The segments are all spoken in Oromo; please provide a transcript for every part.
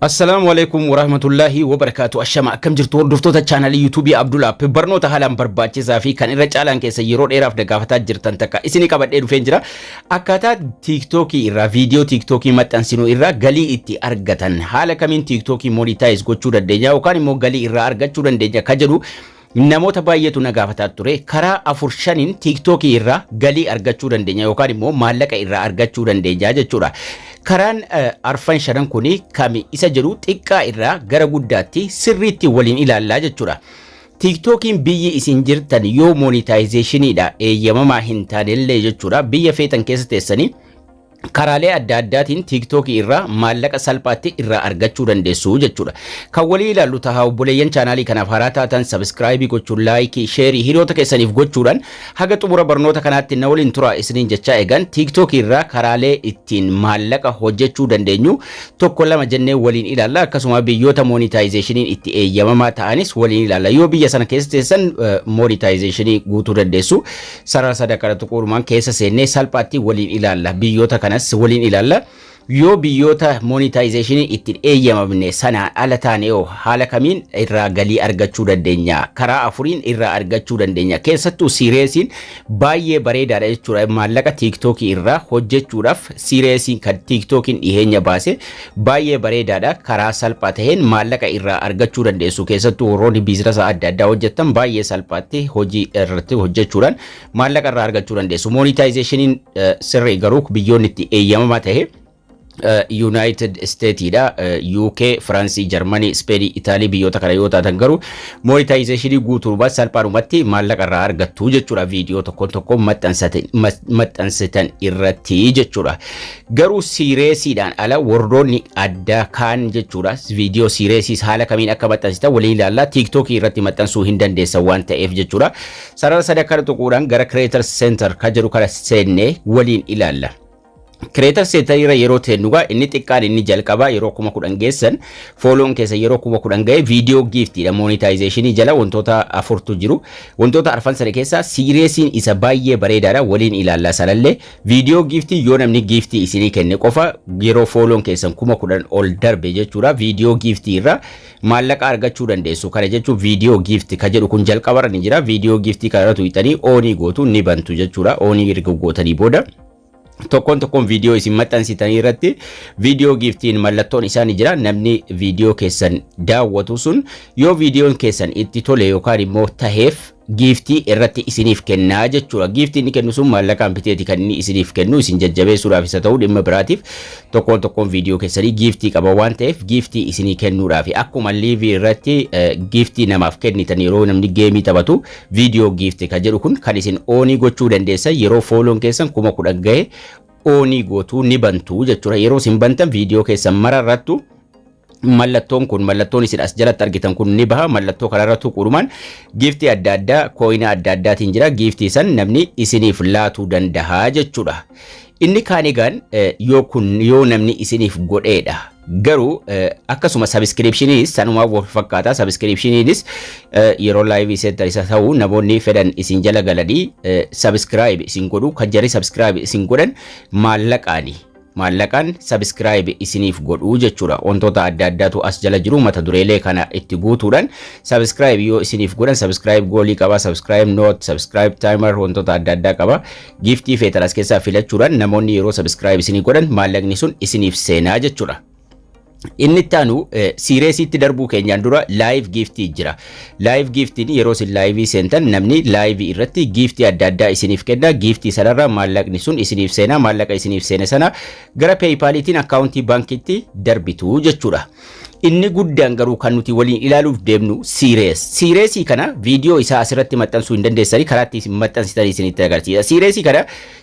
Assalamualaikum warahmatullahi wabarakatuh. Ashama akkam jirtu hordoftoota chaanalii YouTube Abdullah barnoota haalaan barbaachisaa fi kan irra caalaan keessa yeroo dheeraaf gaafataa jirtan takka isinii qabadhee dhufeen jira. Akkaataa TikTok irraa viidiyoo TikTok maxxansinu irraa galii itti argatan haala kamiin TikTok monetize gochuu dandeenya yookaan immoo galii irraa argachuu dandeenya ka jedhu namoota baay'eetu na gaafataa ture. Karaa 4-5 TikTok irraa galii argachuu dandeenya yookaan immoo maallaqa irraa argachuu dandeenya jechuudha. Karaan arfan shanan kuni kami isa jedhu xiqqaa irraa gara guddaatti sirriitti waliin ilaallaa jechuudha. TikTokiin biyyi isin jirtan yoo monetizationidha eeyyamamaa hin taanellee jechuudha. Biyya feetan keessa teessanii karaalee adda addaatiin TikTok irraa maallaqa salphaatti irraa argachuu dandeessu jechuudha. Kan walii ilaallu tahaa obboleeyyan chaanaalii kanaaf haaraa taatan subscribe gochuun like share hiriyoota keessaniif gochuudhaan haga xumura barnoota kanaatti na waliin tura isiniin jechaa eegan TikTok irraa karaalee ittiin maallaqa hojjechuu dandeenyu tokko lama jennee waliin ilaalla. Akkasuma biyyoota monetizationiin itti eeyyamamaa ta'anis waliin ilaalla. Yoo biyya sana keessa teessan monetizationii guutuu dandeessu sarara sadarkaa tuqurumaan keessa seennee salphaatti waliin ilaalla. Biyyoota kanas waliin ilaalla. Yoo biyyoota monetization ittiin eeyyamamne sana ala taanee haala kamiin irraa galii argachuu dandeenya karaa afuriin irraa argachuu dandeenya. Keessattuu sireesiin baay'ee bareedaadha jechuudha. Maallaqa TikTok irraa hojjechuudhaaf sireesiin kan TikTokin dhiheenya baase baay'ee bareedaadha. Karaa salphaa ta'een maallaqa irraa argachuu dandeessu. Keessattuu warroonni biizinasa adda addaa hojjetan baay'ee salphaatti hojii irratti hojjechuudhaan maallaqa irraa argachuu dandeessu. Monetizationiin sirrii garuu biyyoonni itti eeyyamamaa ta'e United States da UK, France, Germany, Spain, Italy biyyoota kana yoo taatan garuu monetization guutuudhaan salphaadhumatti maallaqa irraa argattu jechuudha. Viidiyoo tokko maxxansitan irratti jechuudha. Garuu sireesiidhaan ala warroonni adda kaan jechuudha. Viidiyoo sireesiis haala kamiin akka maxxansitan waliin ilaalla. TikTok irratti maxxansuu hin dandeessan waan ta'eef jechuudha. Sarara sadarkaa tuquudhaan gara Creator Center ka jedhu kana seennee waliin ilaalla. Creator Center yeroo teenugaa inni xiqqaan inni jalqabaa yeroo 10,000 geessan follow keessa yeroo 10,000 ga'e video gift da monetization jala wantoota afurtu jiru. Wantoota arfan sana keessa sireesiin isa baay'ee bareedaadha waliin ilaalla. Sanallee video gift yoo namni gift isinii kenne qofa yeroo follow keessan 10,000 ol darbe jechuudha. Video gift irraa maallaqa argachuu dandeessu. Kana jechuun video gift ka jedhu kun jalqabarra ni jira. Video gift kana tuqxanii onii gootu ni bantu jechuudha. Onii erga gootanii booda tokkoon viidiyoo isin maxxansitanii irratti viidiyoo giftiin mallattoon isaanii jira. Namni viidiyoo keessan daawwatu sun yoo viidiyoon keessan itti tole yookaan immoo taheef giftii irratti isiniif kennaa jechuudha. Giftii inni kennu sun maallaqaan biteeti kan inni isiniif kennu isin jajjabeessuudhaaf isa ta'uu dhimma biraatiif tokkoon viidiyoo keessanii giftii qaba waan ta'eef giftii isinii kennuudhaaf akkuma liivii irratti giftii namaaf kennitan yeroo namni geemii taphatu viidiyoo giftii ka jedhu kun kan isin oonii gochuu dandeessan yeroo fooloon keessan 10,000 ga'e oonii gootuu ni bantu jechuudha. Yeroo isin bantan viidiyoo keessan mararrattu mallattoon kun mallattoon isin as jalatti argitan kun ni baha. Mallattoo kanarra tuquudhaan giftii adda addaa kooyina adda addaatiin jira. Giftii san namni isiniif laatuu danda'a jechuudha. Inni kaan egaan yoo namni isiniif godheedha. Garuu akkasuma subscriptionis sanuma wal fakkaata. Subscriptionis yeroo live center isa ta'u namoonni fedhan isin jala galanii subscribe isin godhu kan jarri subscribe isin godhan maallaqaan subscribe isiniif godhu jechuudha. Wantoota adda addaatu as jala jiru mata dureelee kana itti guutuudhaan subscribe yoo isiniif godhan subscribe goolii qaba, subscribe note, subscribe timer wantoota adda addaa qaba. Giftii feetan as keessaa filachuudhaan namoonni yeroo subscribe isinii godhan maallaqni sun isiniif seenaa jechuudha. Inni taanu sireesitti darbuu keenyaan dura live giftii jira. Live giftiin yeroo isin live seentan namni live irratti giftii adda addaa isiniif kenna. Giftii sanarra maallaqni sun isiniif seena. Maallaqa isiniif seene sana gara PayPalitiin akkaawuntii baankiitti darbitu jechuudha. Inni guddaan garuu kan nuti waliin ilaaluuf deemnu sireesii kana viidiyoo isaa asirratti maxxansuu hin dandeessanii karaatti isin maxxansitan isinitti agarsiisa. Sireesii kana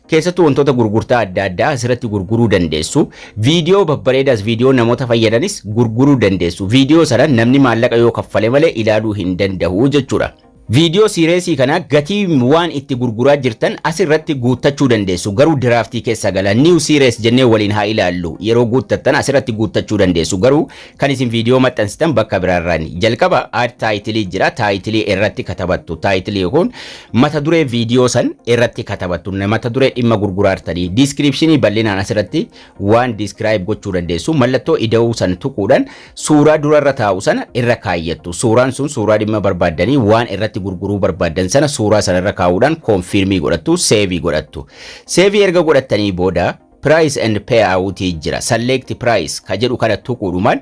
keessattuu wantoota gurgurtaa adda addaa asirratti gurguruu dandeessu. Viidiyoo babbareedaas viidiyoo namoota fayyadanis gurguruu dandeessu. Viidiyoo sana namni maallaqa yoo kaffale malee ilaaluu hin danda'u jechuudha. Viidiyoo siireesii kana gatii waan itti gurguraa jirtan asirratti guuttachuu dandeessu. Garuu diraaftii keessa gala new series jennee waliin haa ilaallu. Yeroo guuttattan asirratti guuttachuu dandeessu. Garuu kan isin viidiyoo maxxansitan bakka biraarraani. Jalqaba add taayitilii jira. Taayitilii irratti katabattu. Taayitilii kun mata duree viidiyoo san irratti katabattu. Mata duree dhimma gurguraartanii. Descriptionii bal'inaan asirratti waan describe gochuu dandeessu. Mallattoo ida'uu san tuquudhaan suuraa durarra taa'u sana irra kaayyattu. Suuraan sun suuraa dhimma barbaaddanii waan irratti gurguruu barbaadan sana suuraa sanarra kaa'uudhaan konfirmii godhattu, seevii godhattu. Seevii erga godhattanii booda price and payout jira. Select price ka jedhu kana tuquudhumaan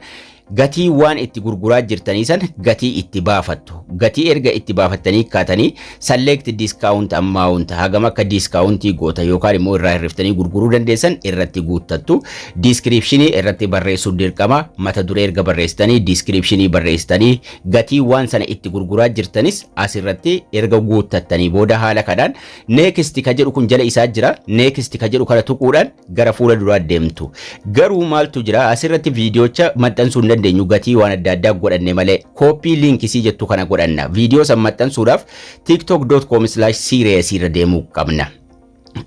gatii waan itti gurguraa jirtanii san gatii itti baafattu. Gatii erga itti baafattanii kaatanii select discount amount hagam akka discountii goota yookaan immoo irraa hirriftanii gurguruu dandeessan irratti guuttattu. Descriptionii irratti barreessuu dirqama. Mata duree erga barreessitanii descriptionii barreessitanii gatii waan sana itti gurguraa jirtanis asirratti erga guuttattanii booda haala kanaan next ka jedhu kun jala isaa jira. Next ka jedhu kana tuquudhaan gara fuula duraa deemtu. Garuu maaltu jira asirratti viidiyoocha maxxansuu dandeenyu gatii waan adda addaa godhanne malee copy link isii jettu kana godhanna. Viidiyoo san maxxansuudhaaf tiktok.com/series irra deemuu qabna.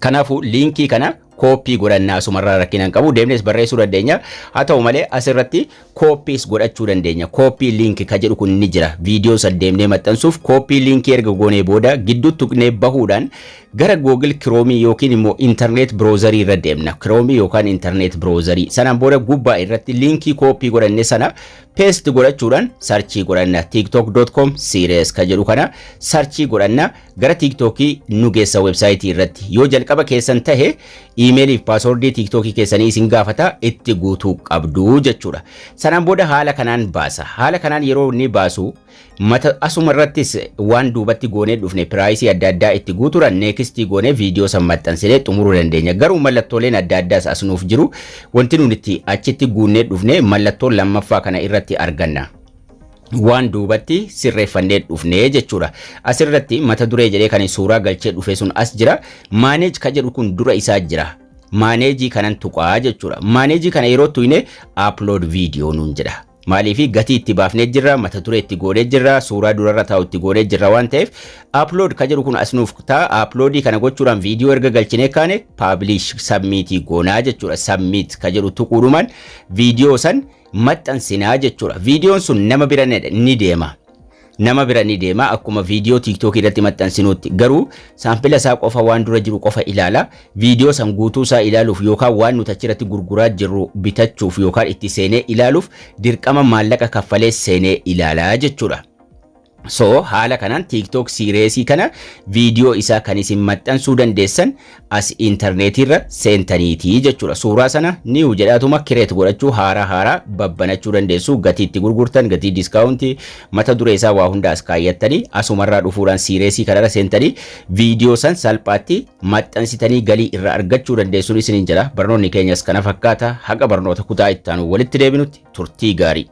Kanaafuu linkii kana copy godhannaa asumarraa rakkinaan qabu deemnes barreessuu dandeenya. Haa ta'u malee asirratti copies godhachuu dandeenya. Copy link ka jedhu kun ni jira. Viidiyoo san deemnee maxxansuuf copy link erga goonee booda gidduu tuqnee bahuudhaan gara Google Chrome yookiin immoo internet browser irra deemna. Chrome yookaan internet browser sanaan booda gubbaa irratti linkii copy godhanne sana paste godhachuudhaan search godhanna. tiktok.com/series ka jedhu kana search godhanna. Gara TikTokii nu geessa website irratti. Yoo jalqaba keessan tahe email fi password TikTokii keessanii isin gaafata itti guutuu qabdu jechuudha. Sanaan booda haala kanaan baasa. Haala kanaan yeroo inni baasu mata asuma irrattis waan duubatti goonee dhufne price adda addaa itti guutuudhaan next goonee viidiyoo san maxxansinee xumuruu dandeenya. Garuu mallattooleen adda addaas asnuuf jiru. Wanti nuti achitti guunnee dhufne mallattoo lammaffaa kana irratti arganna. Waan duubatti sirreeffannee dhufne jechuudha. Asirratti mata duree jedhee kan suuraa galchee dhufe sun as jira. Manage ka jedhu kun dura isaa jira. Manage kanan tuqaa jechuudha. Manage kana yeroo tuyne upload video nuun jedha. Maaliif gatii itti baafnee jirra, mata duree itti goonee jirra, suuraa durarra taa'u itti goonee jirra waan ta'eef upload ka jedhu kun asnuuf ta'a. Upload kana gochuudhaan viidiyoo erga galchinee kaane publish submit goonaa jechuudha. Submit ka jedhu tuquudhumaan viidiyoo san maxxansinaa jechuudha. Viidiyoon sun nama bira ni deema. Nama bira ni deema akkuma viidiyoo TikTok irratti maxxansinuutti. Garuu saampila isaa qofa waan dura jiru qofa ilaala. Viidiyoo san guutuu isaa ilaaluuf yookaan waan nuti achirratti gurguraa jirru bitachuuf yookaan itti seenee ilaaluuf dirqama maallaqa kaffalee seenee ilaalaa jechuudha. So haala kanaan TikTok series kana viidiyoo isaa kan isin maxxansuu dandeessan as internetirra seentaniitii jechuudha. Suuraa sana new jedhaatuma create godhachuu haaraa babbanachuu dandeessu. Gatii itti gurgurtan, gatii discountii, mata duree isaa waa hunda as kaayyattanii asumarraa dhufuudhaan series kanarra seentanii viidiyoo san salphaatti maxxansitanii galii irra argachuu dandeessuun isiniin jira. Barnoonni keenyas kana fakkaata. Haga barnoota kutaa itti aanu walitti deebinutti turtii gaarii.